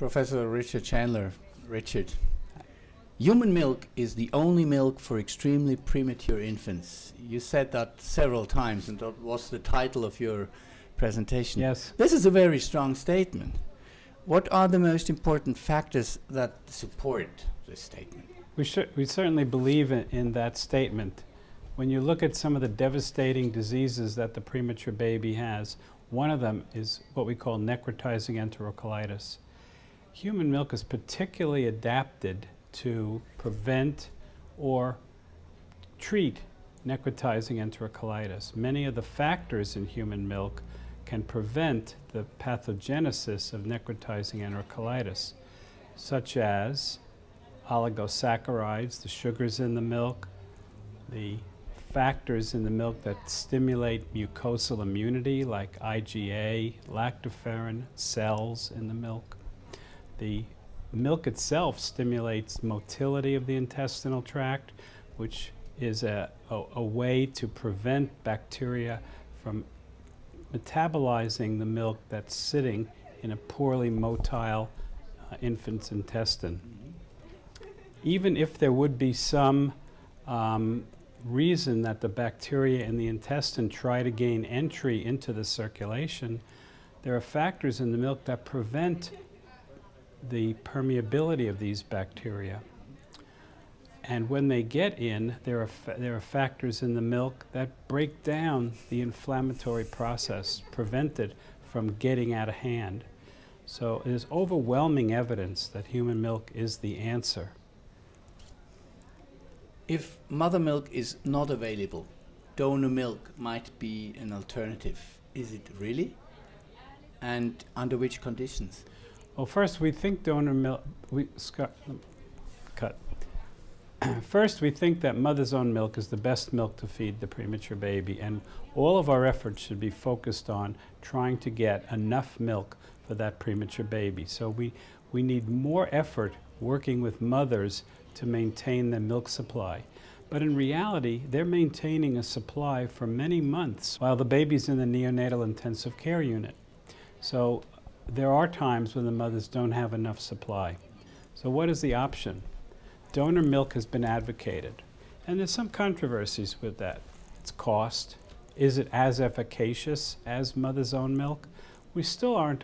Professor Richard Schandler. Richard, human milk is the only milk for extremely premature infants. You said that several times, and that was the title of your presentation. Yes. This is a very strong statement. What are the most important factors that support this statement? We certainly believe in that statement. When you look at some of the devastating diseases that the premature baby has, one of them is what we call necrotizing enterocolitis. Human milk is particularly adapted to prevent or treat necrotizing enterocolitis. Many of the factors in human milk can prevent the pathogenesis of necrotizing enterocolitis, such as oligosaccharides, the sugars in the milk, the factors in the milk that stimulate mucosal immunity like IgA, lactoferrin, cells in the milk. The milk itself stimulates motility of the intestinal tract, which is a way to prevent bacteria from metabolizing the milk that's sitting in a poorly motile infant's intestine. Even if there would be some reason that the bacteria in the intestine try to gain entry into the circulation, there are factors in the milk that prevent the permeability of these bacteria. And when they get in, there are factors in the milk that break down the inflammatory process, prevent it from getting out of hand. So there's overwhelming evidence that human milk is the answer. If mother milk is not available, donor milk might be an alternative. Is it really? And under which conditions? Well, first we think donor milk, First, we think that mother's own milk is the best milk to feed the premature baby, and all of our efforts should be focused on trying to get enough milk for that premature baby. So we need more effort working with mothers to maintain the milk supply. But in reality, they're maintaining a supply for many months while the baby's in the neonatal intensive care unit. So there are times when the mothers don't have enough supply. So what is the option? Donor milk has been advocated, and there's some controversies with that. It's cost. Is it as efficacious as mother's own milk? We still aren't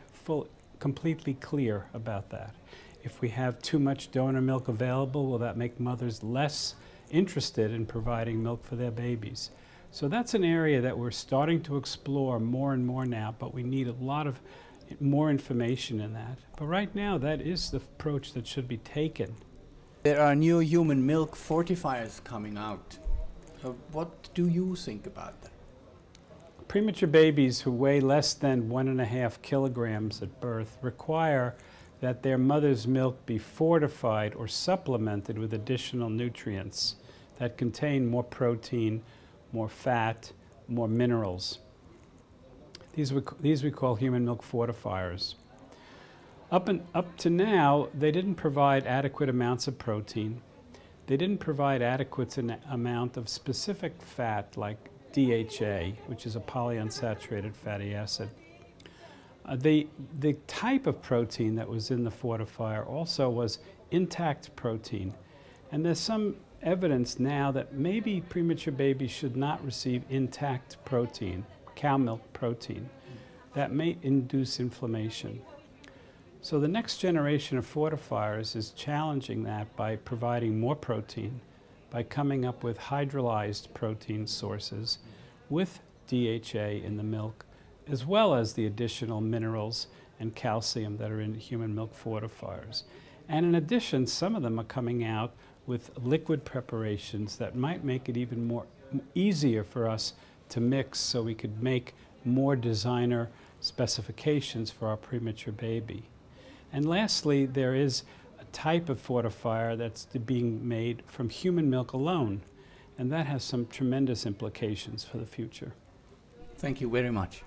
completely clear about that. If we have too much donor milk available, will that make mothers less interested in providing milk for their babies? So that's an area that we're starting to explore more and more now, but we need a lot of more information in that. But right now, that is the approach that should be taken. There are new human milk fortifiers coming out. What do you think about that? Premature babies who weigh less than 1.5 kilograms at birth require that their mother's milk be fortified or supplemented with additional nutrients that contain more protein, more fat, more minerals. These we call human milk fortifiers. Up to now, they didn't provide adequate amounts of protein. They didn't provide adequate amount of specific fat like DHA, which is a polyunsaturated fatty acid. The type of protein that was in the fortifier also was intact protein. And there's some evidence now that maybe premature babies should not receive intact protein, cow milk protein. That may induce inflammation. So the next generation of fortifiers is challenging that by providing more protein, by coming up with hydrolyzed protein sources with DHA in the milk, as well as the additional minerals and calcium that are in human milk fortifiers. And in addition, some of them are coming out with liquid preparations that might make it even more easier for us to mix so we could make more designer specifications for our premature baby. And lastly, there is a type of fortifier that's being made from human milk alone, and that has some tremendous implications for the future. Thank you very much.